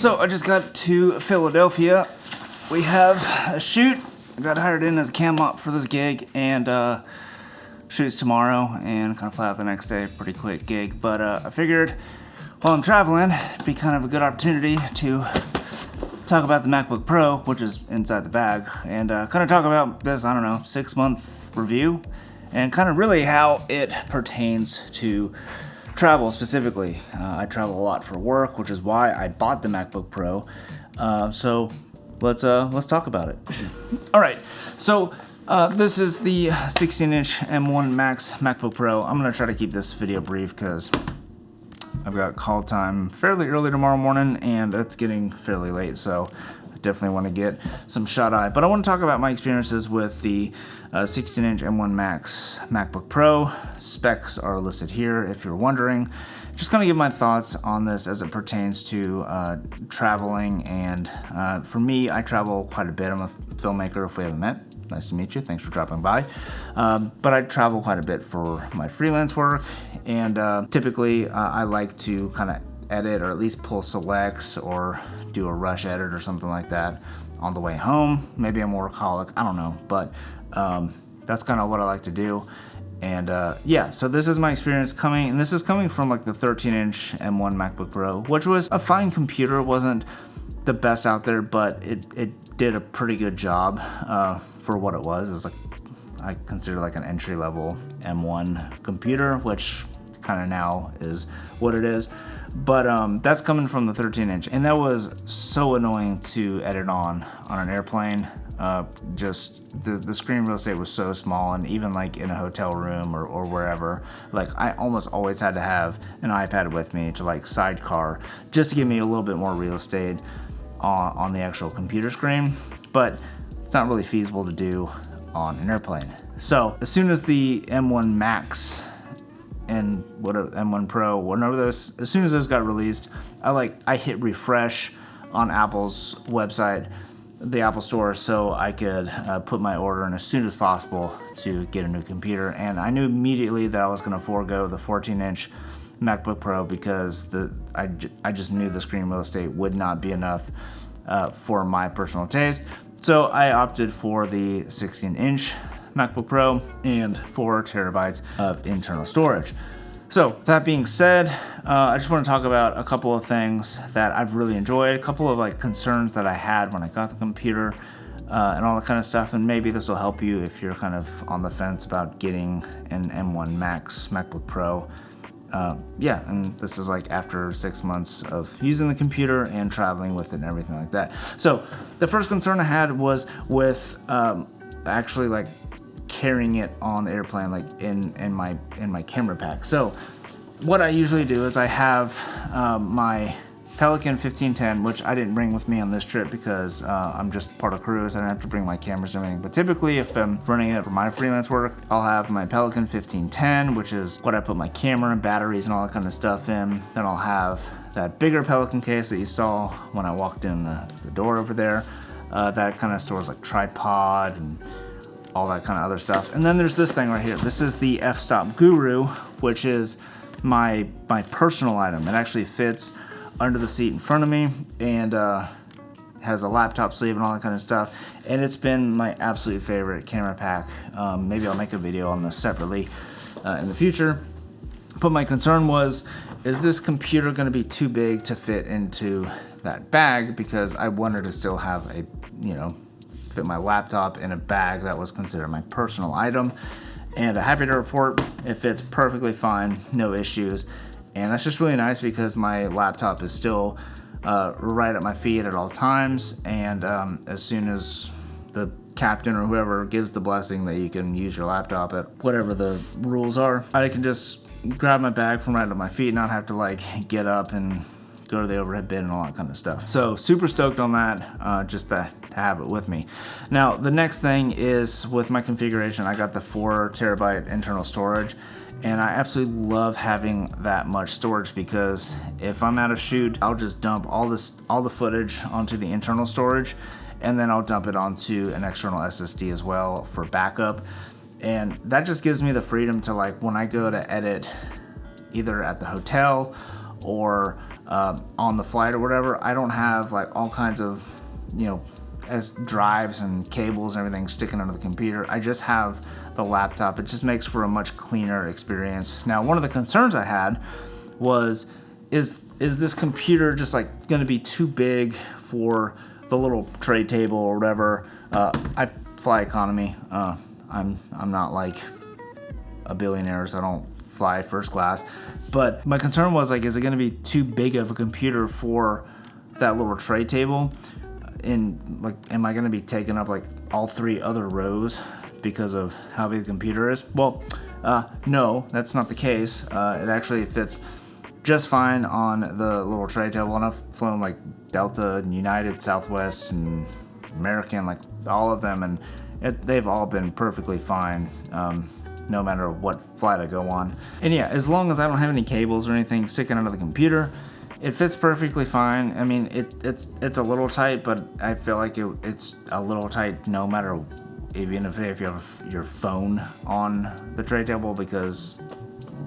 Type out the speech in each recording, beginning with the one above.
So I just got to Philadelphia. We have a shoot. I got hired in as a cam op for this gig, and shoots tomorrow and kind of fly out the next day. Pretty quick gig, but I figured while I'm traveling, it'd be kind of a good opportunity to talk about the MacBook Pro, which is inside the bag, and kind of talk about this, 6-month review, and kind of really how it pertains to travel specifically. I travel a lot for work, which is why I bought the MacBook Pro. So let's talk about it. All right, so this is the 16-inch M1 Max MacBook Pro. I'm gonna try to keep this video brief because I've got call time fairly early tomorrow morning, and it's getting fairly late, so I definitely want to get some shut-eye. But I want to talk about my experiences with the 16-inch M1 Max MacBook Pro. Specs are listed here if you're wondering. Just gonna give my thoughts on this as it pertains to traveling, and for me, I travel quite a bit. I'm a filmmaker, if we haven't met. Nice to meet you, thanks for dropping by. But I travel quite a bit for my freelance work, and typically I like to kind of edit or at least pull selects or do a rush edit or something like that on the way home. Maybe I'm a workaholic, I don't know, but that's kind of what I like to do. And yeah, so this is my experience coming, and this is coming from like the 13-inch M1 MacBook Pro, which was a fine computer. It wasn't the best out there, but it did a pretty good job for what it was. It was like, I consider like an entry-level M1 computer, which kind of now is what it is. But that's coming from the 13-inch, and that was so annoying to edit on an airplane. Just the screen real estate was so small, and even like in a hotel room or wherever, like I almost always had to have an iPad with me to like sidecar just to give me a little bit more real estate on the actual computer screen, but it's not really feasible to do on an airplane. So as soon as the M1 Max and M1 Pro, as soon as those got released, I hit refresh on Apple's website, the Apple Store, so I could put my order in as soon as possible to get a new computer. And I knew immediately that I was going to forego the 14-inch MacBook Pro because I just knew the screen real estate would not be enough for my personal taste. So I opted for the 16-inch MacBook Pro and 4 terabytes of internal storage. So that being said, I just want to talk about a couple of things that I've really enjoyed, a couple of like concerns that I had when I got the computer, and all that kind of stuff. And maybe this will help you if you're kind of on the fence about getting an M1 Max MacBook Pro. Yeah, and this is like after 6 months of using the computer and traveling with it and everything like that. So the first concern I had was with actually like carrying it on the airplane, like in my camera pack. So what I usually do is I have my Pelican 1510, which I didn't bring with me on this trip because I'm just part of cruise. I don't have to bring my cameras and everything. But typically, if I'm running it for my freelance work, I'll have my Pelican 1510, which is what I put my camera and batteries and all that kind of stuff in. Then I'll have that bigger Pelican case that you saw when I walked in the door over there. That kind of stores like tripod and all that kind of other stuff. And then there's this thing right here. This is the f-stop Guru, which is my personal item. It actually fits under the seat in front of me, and has a laptop sleeve and all that kind of stuff. And it's been my absolute favorite camera pack. Maybe I'll make a video on this separately in the future. But my concern was, is this computer going to be too big to fit into that bag? Because I wanted to still have a, fit my laptop in a bag that was considered my personal item. And happy to report it fits perfectly fine, no issues. And that's just really nice because my laptop is still right at my feet at all times. And as soon as the captain or whoever gives the blessing that you can use your laptop at whatever the rules are, I can just grab my bag from right at my feet and not have to like get up and go to the overhead bin and all that kind of stuff. So super stoked on that, just to have it with me. Now the next thing is with my configuration, I got the 4 terabyte internal storage, and I absolutely love having that much storage because if I'm at a shoot, I'll just dump all the footage onto the internal storage, and then I'll dump it onto an external SSD as well for backup. And that just gives me the freedom to, like, when I go to edit either at the hotel or on the flight or whatever, I don't have like all kinds of, you know, as drives and cables and everything sticking under the computer. I just have the laptop. It just makes for a much cleaner experience. Now, one of the concerns I had was, is this computer just like gonna be too big for the little tray table or whatever? I fly economy. I'm not like a billionaire, so I don't fly first class. But my concern was like, is it gonna be too big of a computer for that little tray table? And like, am I gonna be taking up like all 3 other rows because of how big the computer is? Well, no, that's not the case. It actually fits just fine on the little tray table, and I've flown like Delta and United, Southwest, and American, like all of them, and they've all been perfectly fine, no matter what flight I go on. And yeah, as long as I don't have any cables or anything sticking out of the computer, it fits perfectly fine. I mean, it's a little tight, but I feel like it's a little tight no matter, even if you have your phone on the tray table, because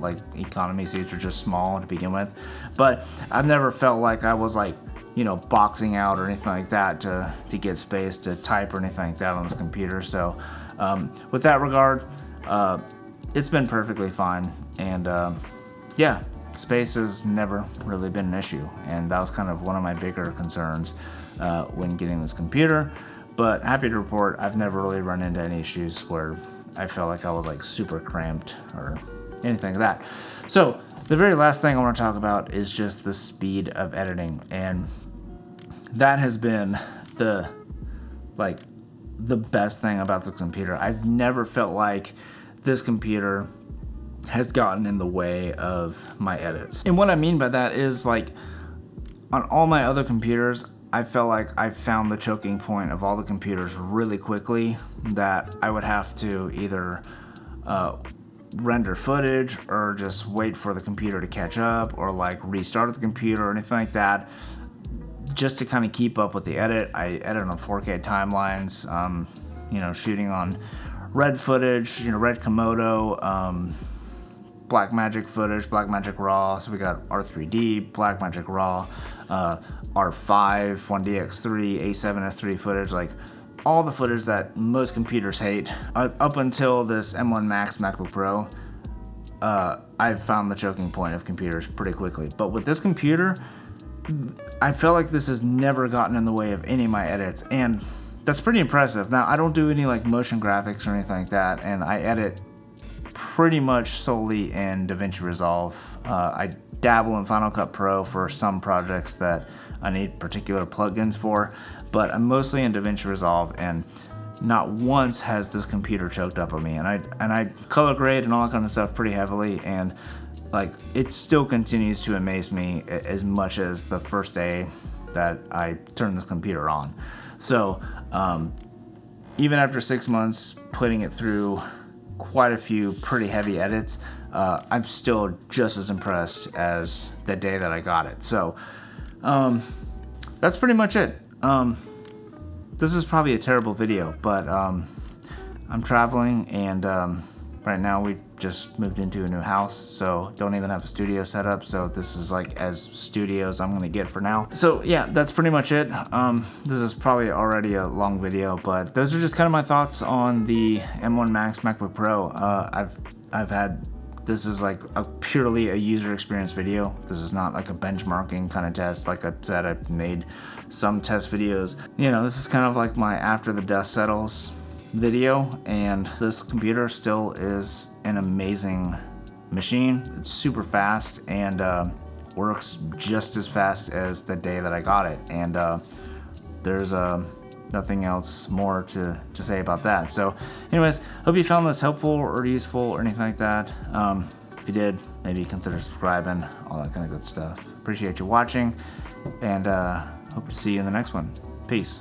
like economy seats are just small to begin with. But I've never felt like I was like, you know, boxing out or anything like that to get space to type or anything like that on this computer. So with that regard, it's been perfectly fine. And yeah, space has never really been an issue, and that was kind of one of my bigger concerns when getting this computer. But happy to report, I've never really run into any issues where I felt like I was like super cramped or anything like that. So the very last thing I want to talk about is just the speed of editing, and that has been the best thing about this computer. I've never felt like this computer has gotten in the way of my edits. And what I mean by that is, like, on all my other computers, I felt like I found the choking point of all the computers really quickly, that I would have to either render footage or just wait for the computer to catch up, or like restart the computer or anything like that, just to kind of keep up with the edit. I edit on 4K timelines, you know, shooting on red footage, you know, red Komodo, Blackmagic footage, Blackmagic RAW. So we got R3D, Blackmagic RAW, R5, 1DX3, A7S3 footage, like all the footage that most computers hate. Up until this M1 Max MacBook Pro, I've found the choking point of computers pretty quickly. But with this computer, I feel like this has never gotten in the way of any of my edits, and that's pretty impressive. Now, I don't do any like motion graphics or anything like that, and I edit pretty much solely in DaVinci Resolve. I dabble in Final Cut Pro for some projects that I need particular plugins for, but I'm mostly in DaVinci Resolve, and not once has this computer choked up on me. And I color grade and all that kind of stuff pretty heavily, and like it still continues to amaze me as much as the first day that I turned this computer on. So even after 6 months putting it through quite a few pretty heavy edits, I'm still just as impressed as the day that I got it. So that's pretty much it. This is probably a terrible video, but I'm traveling, and right now we just moved into a new house, so don't even have a studio set up, so this is like as studio as I'm gonna get for now. So yeah, that's pretty much it. This is probably already a long video, but those are just kind of my thoughts on the M1 Max MacBook Pro. This is like purely a user experience video. This is not like a benchmarking kind of test. Like I said, I've made some test videos. You know, this is kind of like my after the dust settles video, and this computer still is an amazing machine. It's super fast, and works just as fast as the day that I got it. And there's nothing else more to say about that. So anyways, hope you found this helpful or useful or anything like that. If you did, maybe consider subscribing, all that kind of good stuff. Appreciate you watching, and hope to see you in the next one. Peace.